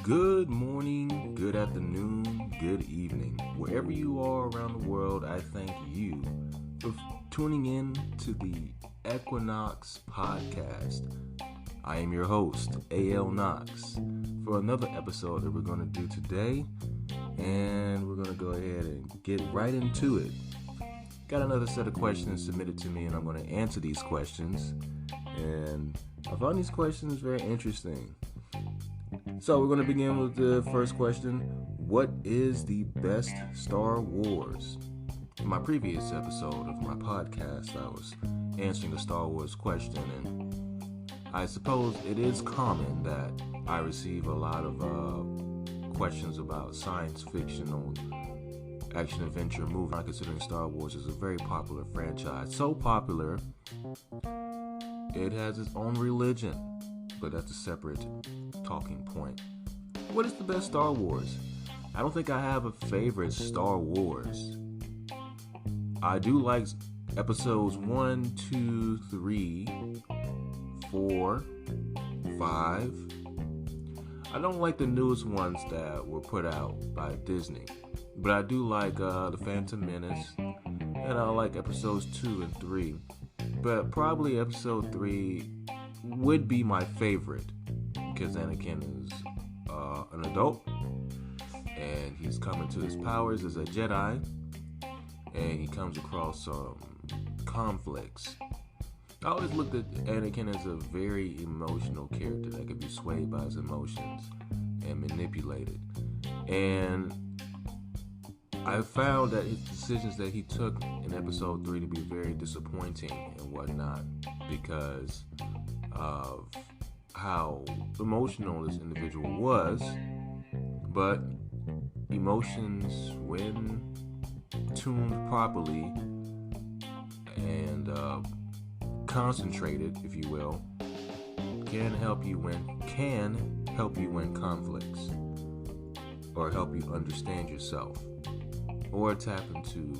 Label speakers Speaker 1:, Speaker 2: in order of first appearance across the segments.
Speaker 1: Good morning, good afternoon, good evening. Wherever you are around the world, I thank you for tuning in to the Equiknox podcast. I am your host, A.L. Knox, for another episode that we're going to do today, and we're going to go ahead and get right into it. Got another set of questions submitted to me, and I'm going to answer these questions, and I found these questions very interesting. So we're going to begin with the first question. What is the best Star Wars? In my previous episode of my podcast, I was answering the Star Wars question, and I suppose it is common that I receive a lot of questions about science fictional action-adventure movies. I'm considering Star Wars is a very popular franchise. So popular, it has its own religion, but that's a separate talking point. What is the best Star Wars? I don't think I have a favorite Star Wars. I do like episodes 1, 2, 3, 4, 5. I don't like the newest ones that were put out by Disney, but I do like The Phantom Menace, and I like episodes 2 and 3. But probably episode 3 would be my favorite, because Anakin is an adult, and he's coming to his powers as a Jedi, and he comes across some conflicts. I always looked at Anakin as a very emotional character that could be swayed by his emotions and manipulated. And I found that his decisions that he took in episode 3 to be very disappointing and whatnot, because of how emotional this individual was. But emotions, when tuned properly and concentrated, if you will, can help you win conflicts, or help you understand yourself, or tap into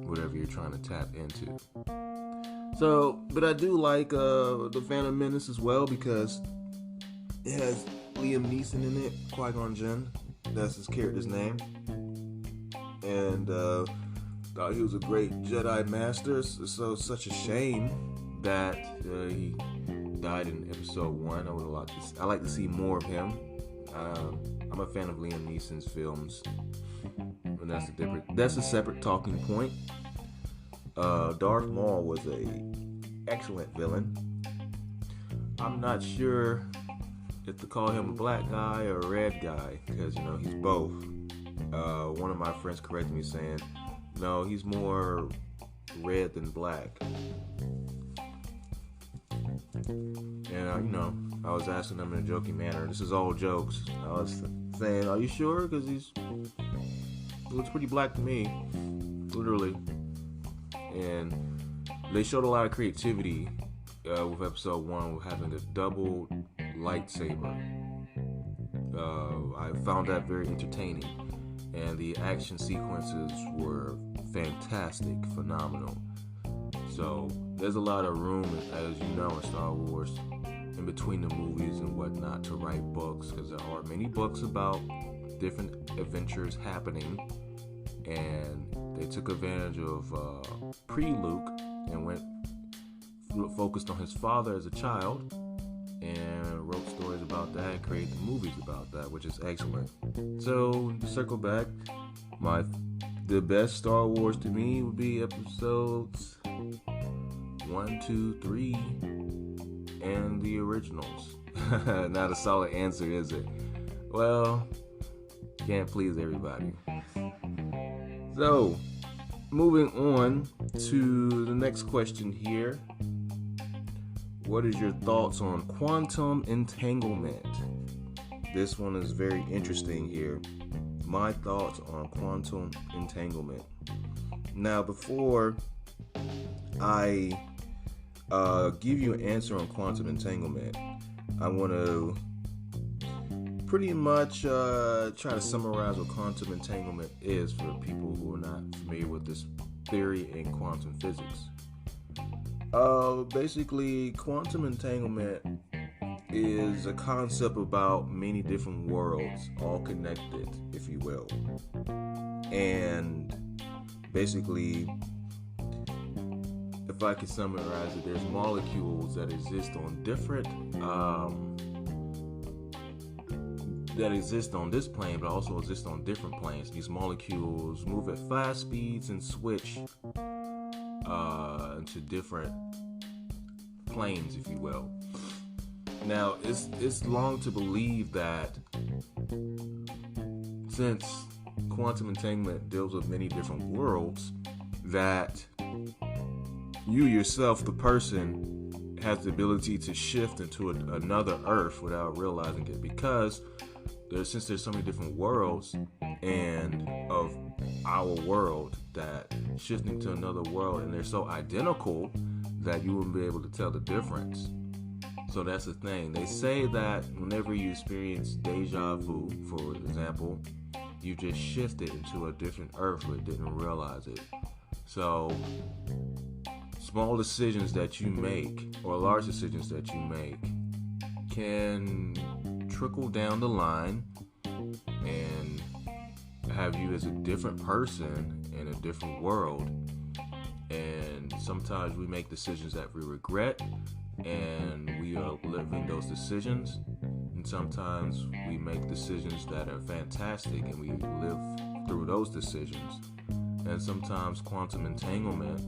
Speaker 1: whatever you're trying to tap into. So, but I do like The Phantom Menace as well, because it has Liam Neeson in it, Qui-Gon Jinn, that's his character's name, and thought he was a great Jedi Master. So such a shame that he died in episode 1. I like to see more of him. I'm a fan of Liam Neeson's films, and that's a separate talking point. Darth Maul was an excellent villain. I'm not sure if to call him a black guy or a red guy, because he's both. One of my friends corrected me saying, no, he's more red than black. And I was asking him in a joking manner. This is all jokes. I was saying, are you sure? Because he looks pretty black to me, literally. And they showed a lot of creativity with episode 1, with having a double lightsaber. I found that very entertaining, and the action sequences were fantastic, phenomenal. So there's a lot of room, as you know, in Star Wars, in between the movies and whatnot, to write books, because there are many books about different adventures happening, and they took advantage of pre-Luke and focused on his father as a child, and wrote stories about that, and created movies about that, which is excellent. So to circle back, the best Star Wars to me would be episodes 1, 2, 3, and the originals. Not a solid answer, is it? Well, can't please everybody. So, moving on to the next question here. What is your thoughts on quantum entanglement? This one is very interesting here. My thoughts on quantum entanglement. Now, before I give you an answer on quantum entanglement, I want to pretty much try to summarize what quantum entanglement is for people who are not familiar with this theory in quantum physics. Basically, quantum entanglement is a concept about many different worlds, all connected, if you will. And basically, if I could summarize it, there's molecules that exist on different that exist on this plane, but also exist on different planes. These molecules move at fast speeds and switch into different planes, if you will. Now, it's long to believe that since quantum entanglement deals with many different worlds, that you yourself, the person, has the ability to shift into another Earth without realizing it, because since there's so many different worlds and of our world, that shifting to another world, and they're so identical that you wouldn't be able to tell the difference. So that's the thing. They say that whenever you experience deja vu, for example, you just shifted into a different Earth but didn't realize it. So small decisions that you make, or large decisions that you make, can trickle down the line and have you as a different person in a different world. And sometimes we make decisions that we regret, and we are living those decisions. And sometimes we make decisions that are fantastic, and we live through those decisions. And sometimes quantum entanglement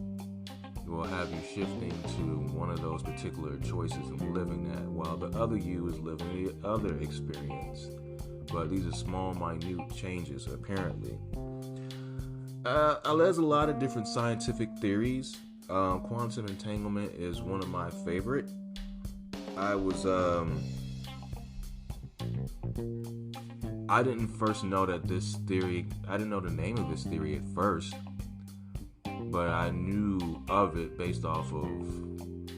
Speaker 1: will have you shifting to one of those particular choices and living that, while the other you is living the other experience. But these are small, minute changes, apparently. There's a lot of different scientific theories. Quantum entanglement is one of my favorite. I didn't first know that this theory, I didn't know the name of this theory at first, but I knew of it based off of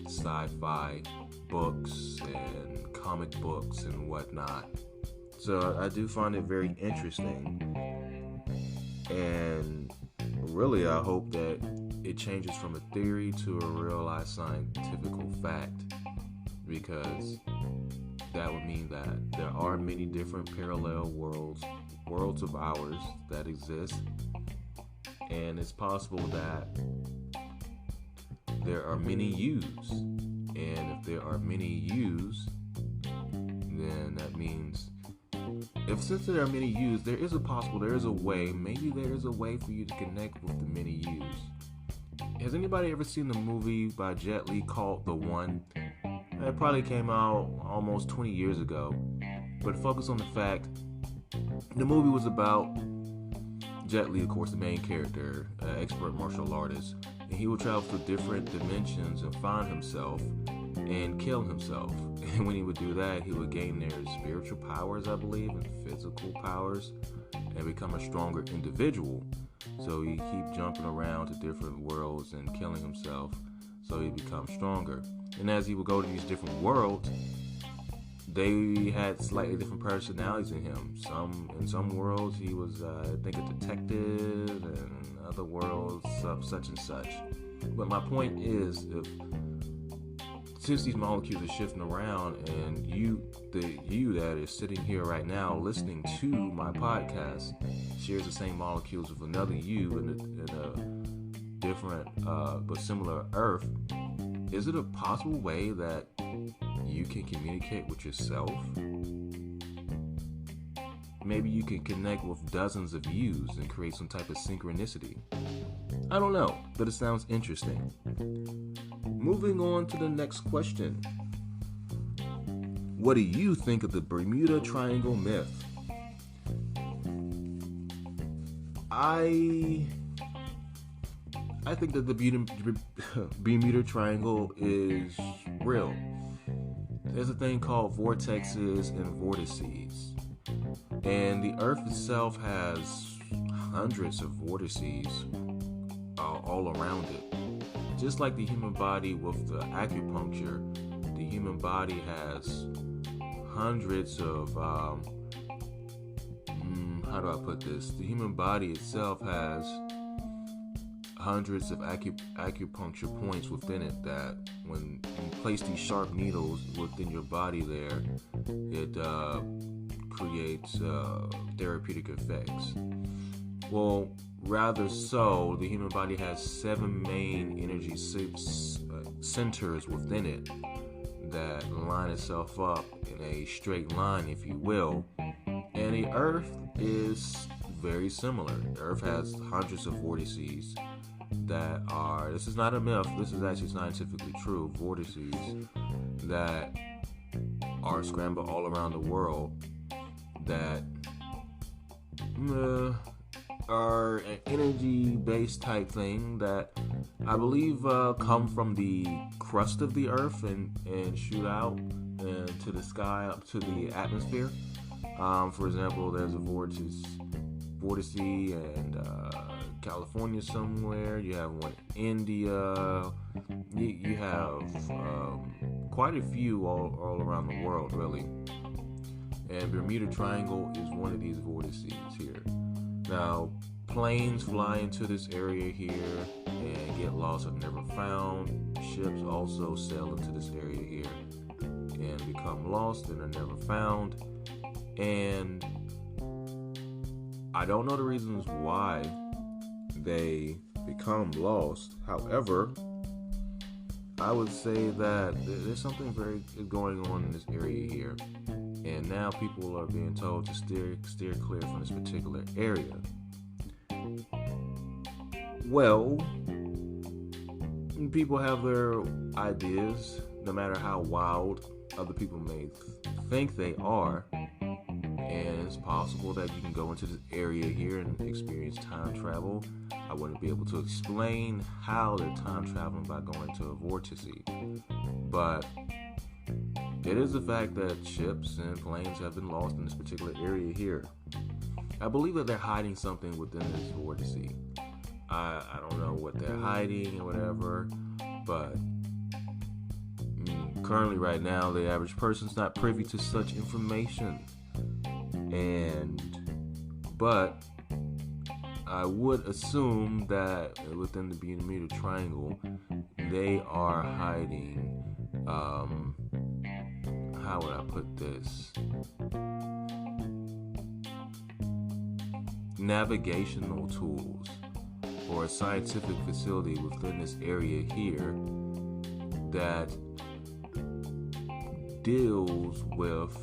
Speaker 1: sci-fi books and comic books and whatnot. So I do find it very interesting, and really I hope that it changes from a theory to a realized scientific fact, because that would mean that there are many different parallel worlds of ours that exist, and it's possible that there are many yous. And if there are many yous, then that means since there are many yous, there is a way for you to connect with the many yous. Has anybody ever seen the movie by Jet Li called The One? It probably came out almost 20 years ago, but focus on the fact the movie was about Jet Li, of course, the main character, expert martial artist, and he would travel through different dimensions and find himself and kill himself. And when he would do that, he would gain their spiritual powers, I believe, and physical powers, and become a stronger individual. So he keep jumping around to different worlds and killing himself, so he becomes stronger. And as he would go to these different worlds, they had slightly different personalities in him. In some worlds, he was, I think, a detective, and in other worlds, such and such. But my point is, since these molecules are shifting around, and the you that is sitting here right now listening to my podcast shares the same molecules with another you in a different but similar Earth, is it a possible way that you can communicate with yourself? Maybe you can connect with dozens of yous and create some type of synchronicity. I don't know, but it sounds interesting. Moving on to the next question. What do you think of the Bermuda Triangle myth? I think that the Bermuda Triangle is real. There's a thing called vortexes and vortices. And the Earth itself has hundreds of vortices all around it. Just like the human body with the acupuncture, the human body has hundreds of, how do I put this? The human body itself has hundreds of acupuncture points within it that when you place these sharp needles within your body there, it creates therapeutic effects. Well, rather so, the human body has 7 main energy centers within it that line itself up in a straight line, if you will. And the Earth is very similar. The Earth has hundreds of vortices that are, this is not a myth, this is actually scientifically true, vortices that are scrambled all around the world that are an energy-based type thing that I believe come from the crust of the Earth and shoot out into the sky up to the atmosphere. For example, there's a vortice in California somewhere. You have one in India. You have quite a few all around the world, really. And Bermuda Triangle is one of these vortices here. Now, planes fly into this area here and get lost and never found. Ships also sail into this area here and become lost and are never found. And I don't know the reasons why they become lost. However, I would say that there's something very going on in this area here. And now people are being told to steer clear from this particular area. Well, people have their ideas, no matter how wild other people may think they are. And it's possible that you can go into this area here and experience time travel. I wouldn't be able to explain how they're time traveling by going to a vortice. But it is the fact that ships and planes have been lost in this particular area here. I believe that they're hiding something within this vortice. I don't know what they're hiding or whatever, but currently right now, the average person's not privy to such information. But I would assume that within the Bermuda Triangle, they are hiding, how would I put this? Navigational tools or a scientific facility within this area here that deals with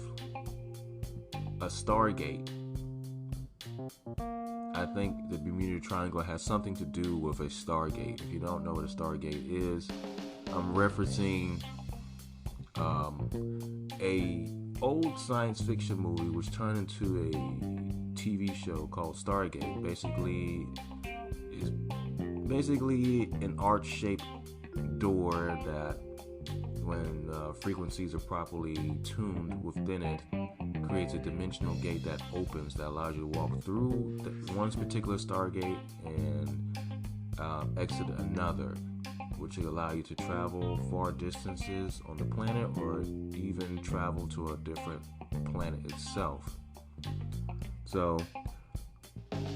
Speaker 1: a Stargate. I think the Bermuda Triangle has something to do with a Stargate. If you don't know what a Stargate is, I'm referencing a old science fiction movie which turned into a TV show called Stargate. Basically an arch-shaped door that, when frequencies are properly tuned within it, creates a dimensional gate that opens that allows you to walk through one particular Stargate and exit another, which will allow you to travel far distances on the planet or even travel to a different planet itself. So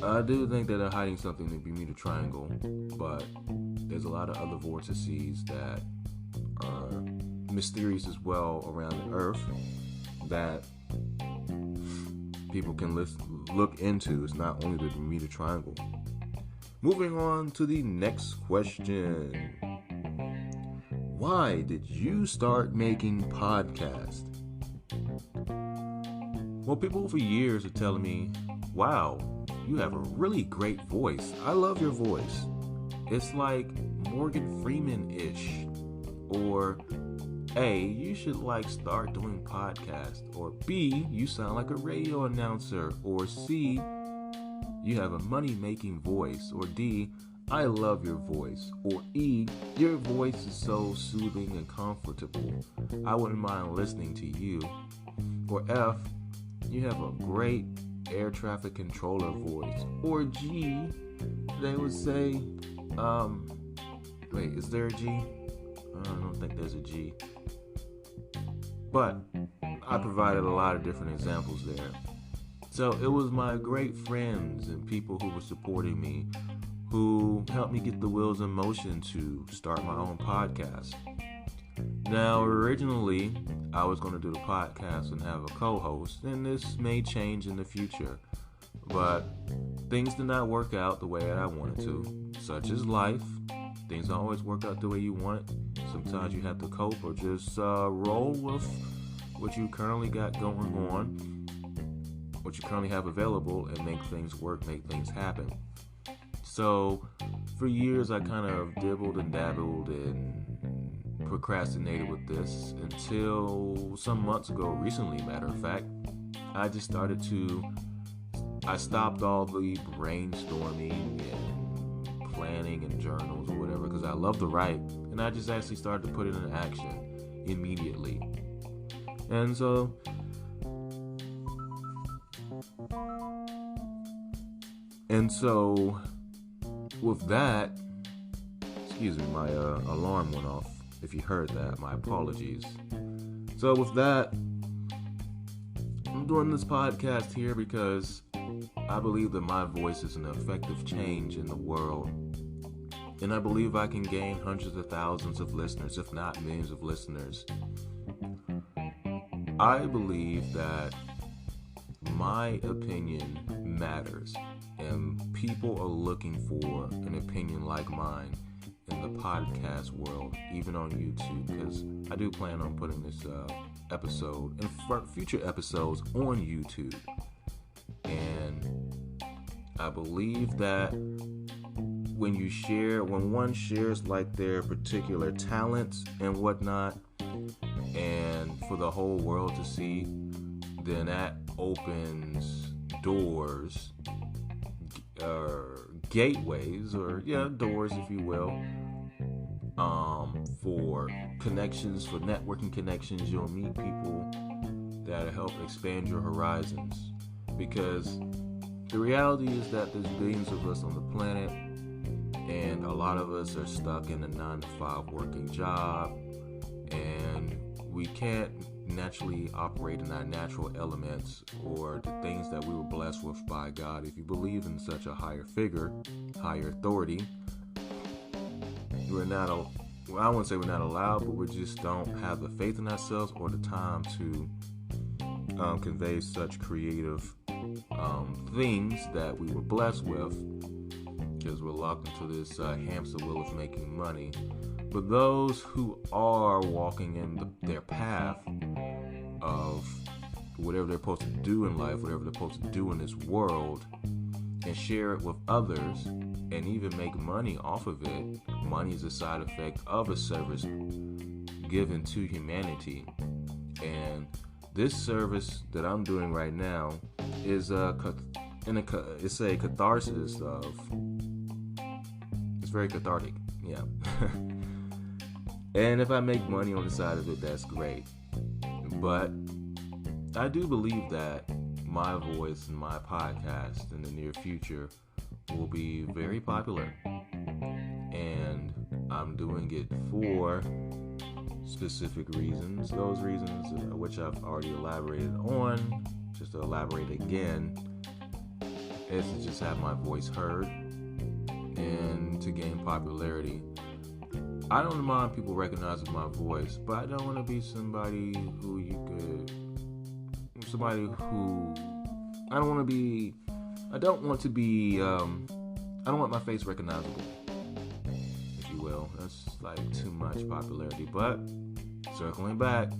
Speaker 1: I do think that they're hiding something in the Bermuda Triangle, but there's a lot of other vortices that are mysterious as well around the Earth that people can look into. It's not only the Bermuda Triangle. Moving on to the next question. Why did you start making podcasts? Well, people for years are telling me, wow, you have a really great voice. I love your voice. It's like Morgan Freeman-ish. Or A, you should start doing podcasts. Or B, you sound like a radio announcer. Or C, you have a money-making voice. Or D, I love your voice. Or E, your voice is so soothing and comfortable, I wouldn't mind listening to you. Or F, you have a great air traffic controller voice. Or G, they would say, wait, is there a G? I don't think there's a G. But I provided a lot of different examples there. So it was my great friends and people who were supporting me who helped me get the wheels in motion to start my own podcast. Now, originally, I was going to do the podcast and have a co-host, and this may change in the future, but things did not work out the way that I wanted to. Such is life. Things don't always work out the way you want it. Sometimes you have to cope or just roll with what you currently got going on, what you currently have available, and make things work, make things happen. So, for years, I kind of dibbled and dabbled and procrastinated with this until some months ago, recently, matter of fact, I stopped all the brainstorming and planning and journals or whatever, because I love to write, and I just actually started to put it into action immediately. And so with that, excuse me, my alarm went off. If you heard that, my apologies. So with that, I'm doing this podcast here because I believe that my voice is an effective change in the world. And I believe I can gain hundreds of thousands of listeners, if not millions of listeners. I believe that my opinion matters, and people are looking for an opinion like mine in the podcast world, even on YouTube, because I do plan on putting this episode and future episodes on YouTube. And I believe that when one shares like their particular talents and whatnot, and for the whole world to see, then that opens doors, gateways, doors, if you will, for connections, for networking connections. You'll meet people that help expand your horizons, because the reality is that there's billions of us on the planet, and a lot of us are stuck in a 9-to-5 working job, and we can't naturally operate in our natural elements or the things that we were blessed with by God. If you believe in such a higher figure, higher authority, I wouldn't say we're not allowed, but we just don't have the faith in ourselves or the time to convey such creative things that we were blessed with, because we're locked into this hamster wheel of making money. But those who are walking in their path of whatever they're supposed to do in life, whatever they're supposed to do in this world, and share it with others, and even make money off of it. Money is a side effect of a service given to humanity. And this service that I'm doing right now is it's a catharsis of, it's very cathartic, yeah. And if I make money on the side of it, that's great. But I do believe that my voice and my podcast in the near future will be very popular. And I'm doing it for specific reasons. Those reasons which I've already elaborated on, just to elaborate again, is to just have my voice heard and to gain popularity. I don't mind people recognizing my voice, but I don't want to be somebody who I don't want my face recognizable, if you will. That's like too much popularity. But circling back,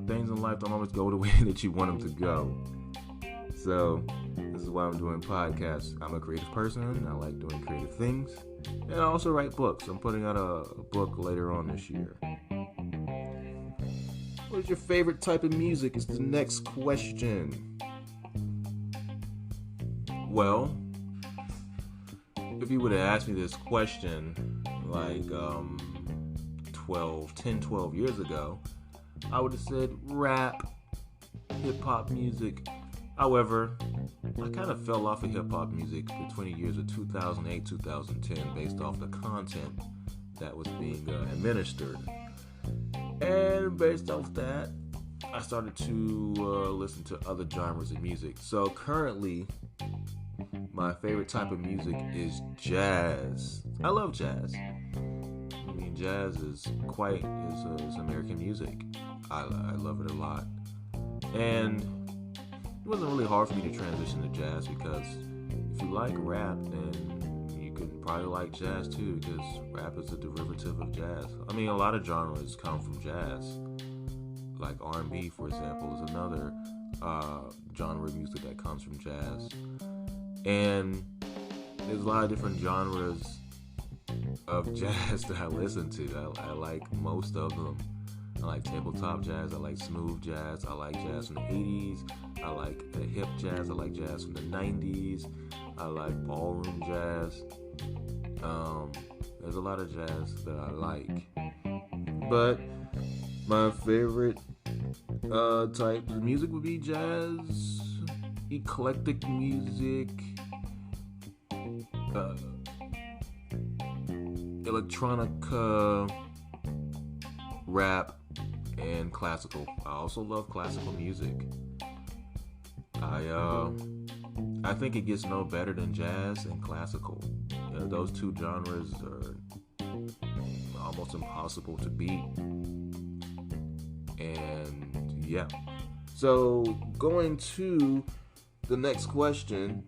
Speaker 1: things in life don't always go the way that you want them to go. So this is why I'm doing podcasts. I'm a creative person. I like doing creative things. And I also write books. I'm putting out a book later on this year. What is your favorite type of music is the next question. Well, if you would have asked me this question like 12 years ago, I would have said rap, hip-hop music. However, I kind of fell off of hip-hop music between the years of 2008, 2010 based off the content that was being administered. And based off that, I started to listen to other genres of music. So currently, my favorite type of music is jazz. I love jazz. I mean, jazz is American music. I love it a lot. And it wasn't really hard for me to transition to jazz because if you like rap, then you could probably like jazz too, because rap is a derivative of jazz. I mean, a lot of genres come from jazz. Like R&B, for example, is another genre of music that comes from jazz. And there's a lot of different genres of jazz that I listen to. I like most of them. I like tabletop jazz. I like smooth jazz. I like jazz from the 80s. I like hip jazz. I like jazz from the 90s. I like ballroom jazz. There's a lot of jazz that I like. But my favorite type of music would be jazz, eclectic music, electronica, rap, and classical. I also love classical music. I think it gets no better than jazz and classical. Those two genres are almost impossible to beat. And yeah. So going to the next question,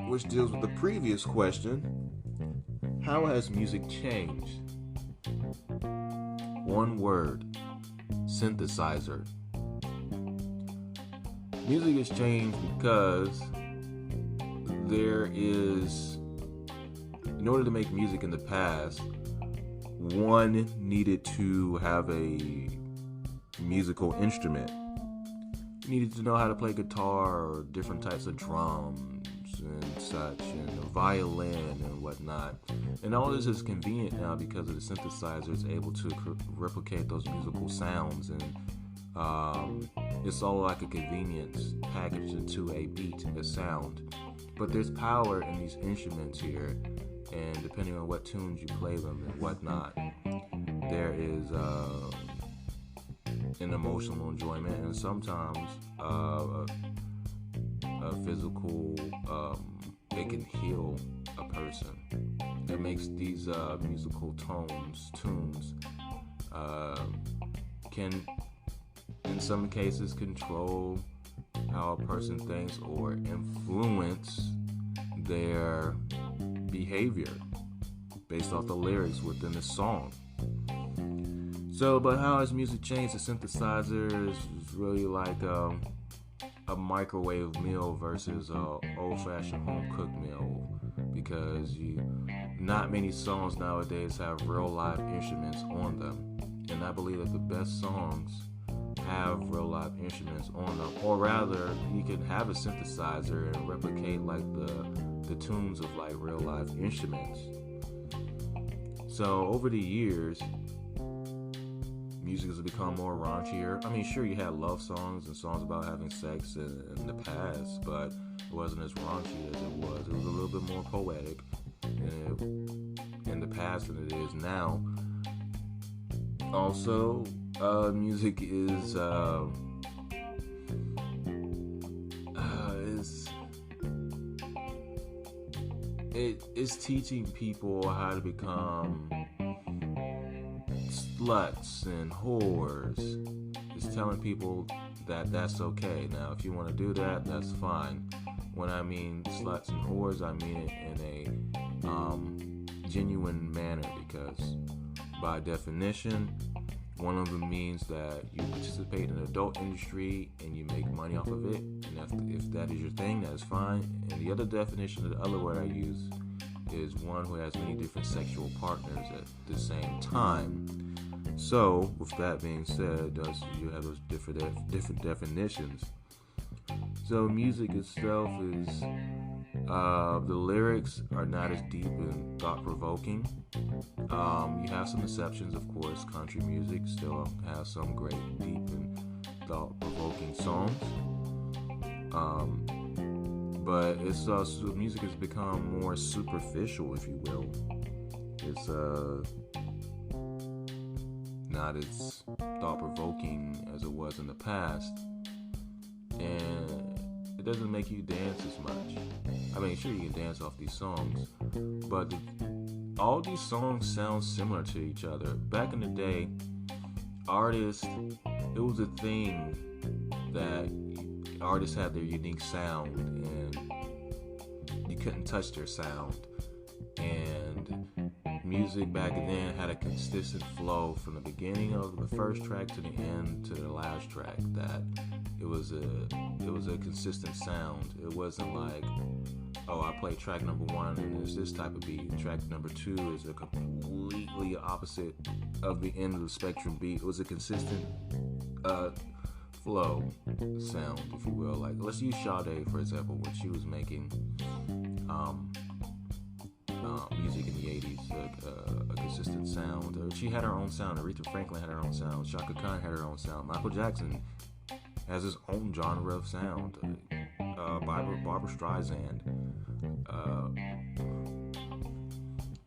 Speaker 1: which deals with the previous question, how has music changed? One word: synthesizer. Music has changed because in order to make music in the past, one needed to have a musical instrument. You needed to know how to play guitar or different types of drums and such, and a violin and whatnot. And all this is convenient now because of the synthesizer. It's able to replicate those musical sounds, and it's all like a convenience packaged into a beat, a sound. But there's power in these instruments here, and depending on what tunes you play them and whatnot, there is an emotional enjoyment and sometimes a physical, it can heal a person. It makes these musical tunes can in some cases control how a person thinks or influence their behavior based off the lyrics within the song. So, but how has music changed? The synthesizer is really like a microwave meal versus a old-fashioned home-cooked meal, because not many songs nowadays have real live instruments on them, and I believe that the best songs have real live instruments on them, or rather, you can have a synthesizer and replicate like the tunes of like real live instruments. So over the years, music has become more raunchier. I mean, sure, you had love songs and songs about having sex in the past, but it wasn't as raunchy as it was. It was a little bit more poetic in the past than it is now. Also, music is it's teaching people how to become sluts and whores. It's telling people that that's okay. Now, if you want to do that, that's fine. When I mean sluts and whores, I mean it in a genuine manner, because by definition, one of them means that you participate in the adult industry and you make money off of it, and if that is your thing, that's fine. And the other definition, the other word I use, is one who has many different sexual partners at the same time. So, with that being said, you have those different definitions. So, music itself is the lyrics are not as deep and thought-provoking. You have some exceptions, of course. Country music still has some great, deep, and thought-provoking songs. But it's music has become more superficial, if you will. It's not as thought-provoking as it was in the past, and it doesn't make you dance as much. I mean, sure, you can dance off these songs, but all these songs sound similar to each other. Back in the day, artists, it was a thing that artists had their unique sound, and you couldn't touch their sound. And music back then had a consistent flow from the beginning of the first track to the end to the last track. That it was a consistent sound. It wasn't like, oh, I play track number 1 and it's this type of beat. Track number 2 is a completely opposite of the end of the spectrum beat. It was a consistent flow sound, if you will. Like, let's use Sade, for example, when she was making music in the 80s, a consistent sound. She had her own sound. Aretha Franklin had her own sound. Shaka Khan had her own sound. Michael Jackson has his own genre of sound. Barbra Streisand.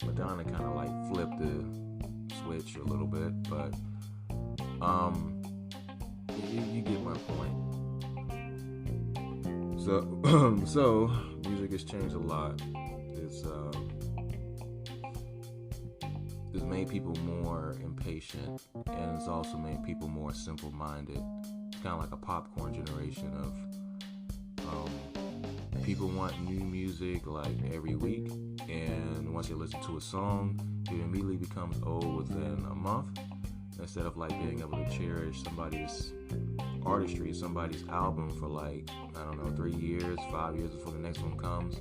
Speaker 1: Madonna kind of like flipped the switch a little bit, but you get my point. So music has changed a lot. It's made people more impatient, and it's also made people more simple-minded. It's kind of like a popcorn generation of people want new music like every week, and once you listen to a song, it immediately becomes old within a month, instead of like being able to cherish somebody's artistry, somebody's album for like, I don't know, 3 years, 5 years before the next one comes.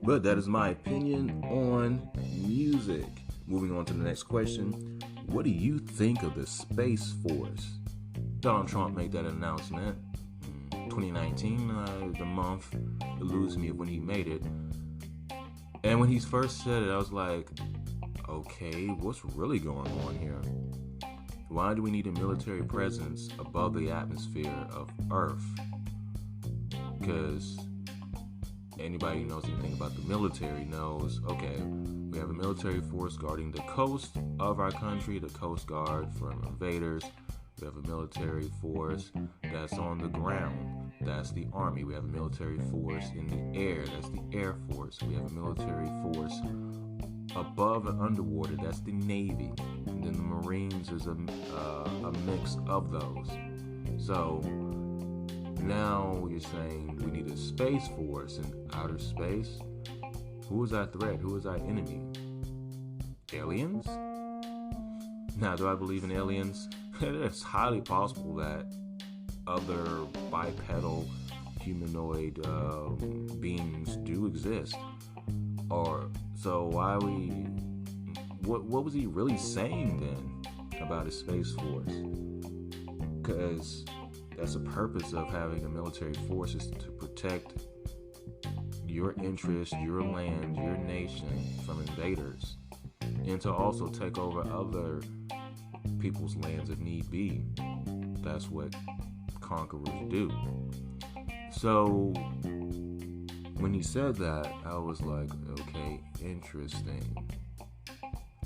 Speaker 1: But that is my opinion on music. Moving on to the next question. What do you think of the Space Force? Donald Trump made that announcement. 2019, the month eludes me of when he made it. And when he first said it, I was like, okay, what's really going on here? Why do we need a military presence above the atmosphere of Earth? Because anybody who knows anything about the military knows, okay, we have a military force guarding the coast of our country, the Coast Guard from invaders. We have a military force that's on the ground. That's the Army. We have a military force in the air. That's the Air Force. We have a military force above and underwater. That's the Navy. And then the Marines is a mix of those. So now you're saying we need a space force in outer space. Who is our threat? Who is our enemy? Aliens? Now, do I believe in aliens? It's highly possible that other bipedal humanoid beings do exist. Or so why we? What was he really saying then about a space force? Because that's the purpose of having a military force, is to protect your interests, your land, your nation from invaders, and to also take over other people's lands if need be. That's what conquerors do. So when he said that, I was like, okay, interesting.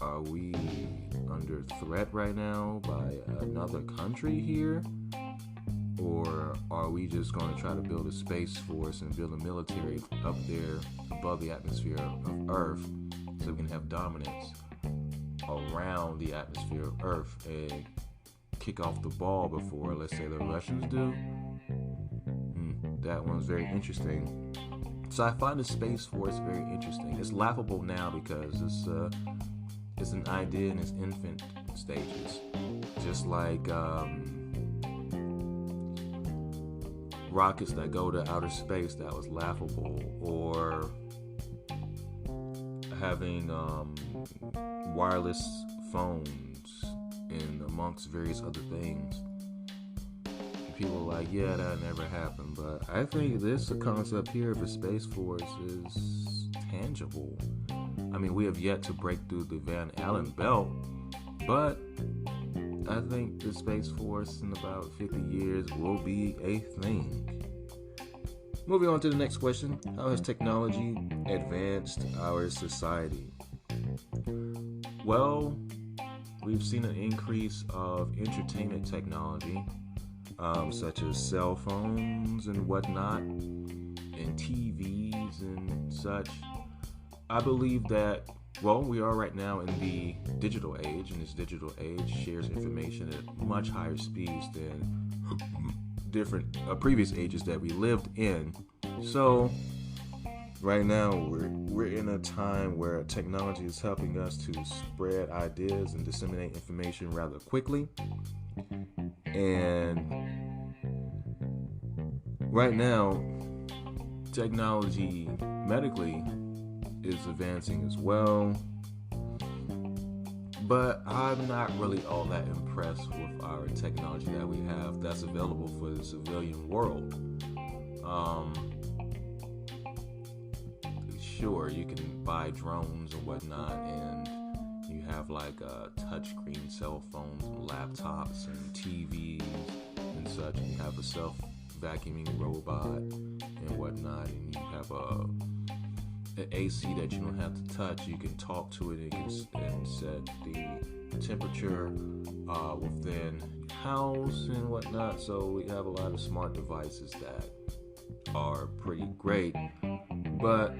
Speaker 1: Are we under threat right now by another country here? Or are we just going to try to build a space force and build a military up there above the atmosphere of Earth so we can have dominance around the atmosphere of Earth and kick off the ball before, let's say, the Russians do? That one's very interesting. So I find the Space Force very interesting. It's laughable now because it's an idea in its infant stages. Just like rockets that go to outer space, that was laughable. Or having wireless phones and amongst various other things. People are like, yeah, that never happened. But I think this concept here of a space force is tangible. I mean, we have yet to break through the Van Allen belt, but I think the Space Force in about 50 years will be a thing. Moving on to the next question. How has technology advanced our society? Well, we've seen an increase of entertainment technology. such as cell phones and whatnot, and TVs and such. I believe that, well, we are right now in the digital age, and this digital age shares information at much higher speeds than different previous ages that we lived in. So right now we're in a time where technology is helping us to spread ideas and disseminate information rather quickly. And right now, technology medically is advancing as well. But I'm not really all that impressed with our technology that we have that's available for the civilian world. Sure, you can buy drones and whatnot, and you have like touchscreen cell phones and laptops and TVs and such, and you have a self-vacuuming robot and whatnot, and you have an AC that you don't have to touch. You can talk to it and set the temperature within your house and whatnot. So we have a lot of smart devices that are pretty great, but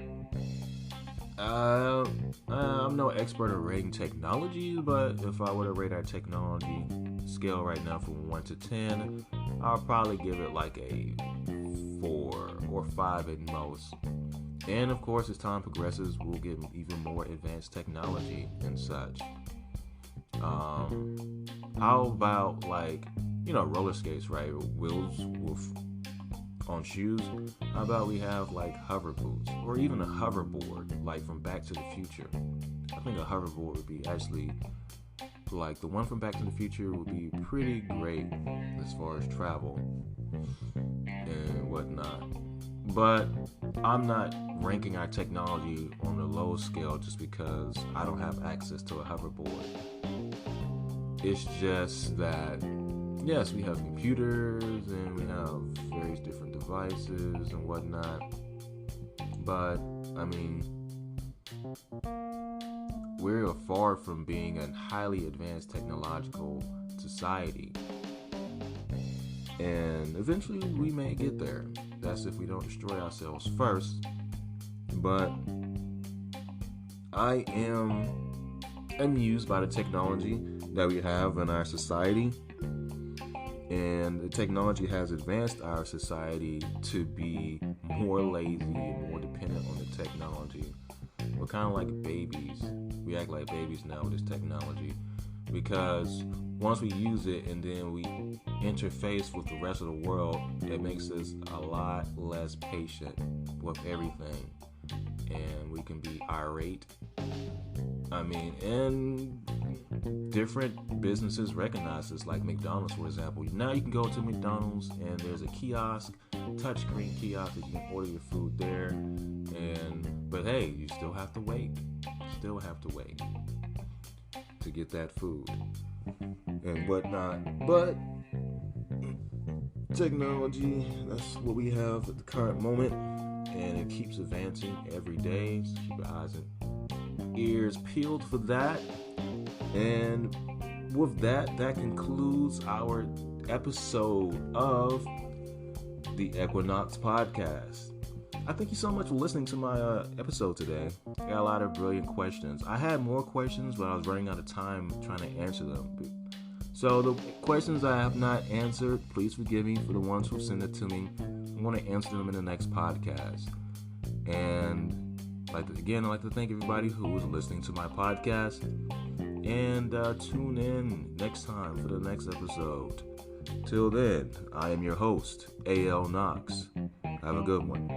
Speaker 1: I'm no expert at rating technology, but if I were to rate our technology scale right now from 1 to 10, I'll probably give it like a 4 or 5 at most. And of course, as time progresses, we'll get even more advanced technology and such. How about roller skates, right? Wheels on shoes. How about we have like hover boots or even a hoverboard, like from Back to the Future? I think a hoverboard would be actually like the one from Back to the Future would be pretty great as far as travel and whatnot. But I'm not ranking our technology on a low scale just because I don't have access to a hoverboard. It's just that, yes, we have computers and we have various different devices and whatnot. But, I mean, we're far from being a highly advanced technological society. And eventually we may get there. That's if we don't destroy ourselves first. But I am amused by the technology that we have in our society. And the technology has advanced our society to be more lazy and more dependent on the technology. We're kind of like babies. We act like babies now with this technology. Because once we use it and then we interface with the rest of the world, it makes us a lot less patient with everything. And we can be irate. And different businesses recognize this, like McDonald's, for example. Now you can go to McDonald's and there's a kiosk, touchscreen kiosk, that you can order your food there. But hey, you still have to wait. To get that food and whatnot. But technology, that's what we have at the current moment, and it keeps advancing every day. So keep your eyes and ears peeled for that. And with that concludes our episode of the Equiknox podcast. I thank you so much for listening to my episode today. I got a lot of brilliant questions. I had more questions, but I was running out of time trying to answer them. So the questions I have not answered, please forgive me. For the ones who send it to me, I'm going to answer them in the next podcast. And I'd like to thank everybody who was listening to my podcast. And tune in next time for the next episode. Till then, I am your host, A.L. Knox. Have a good one.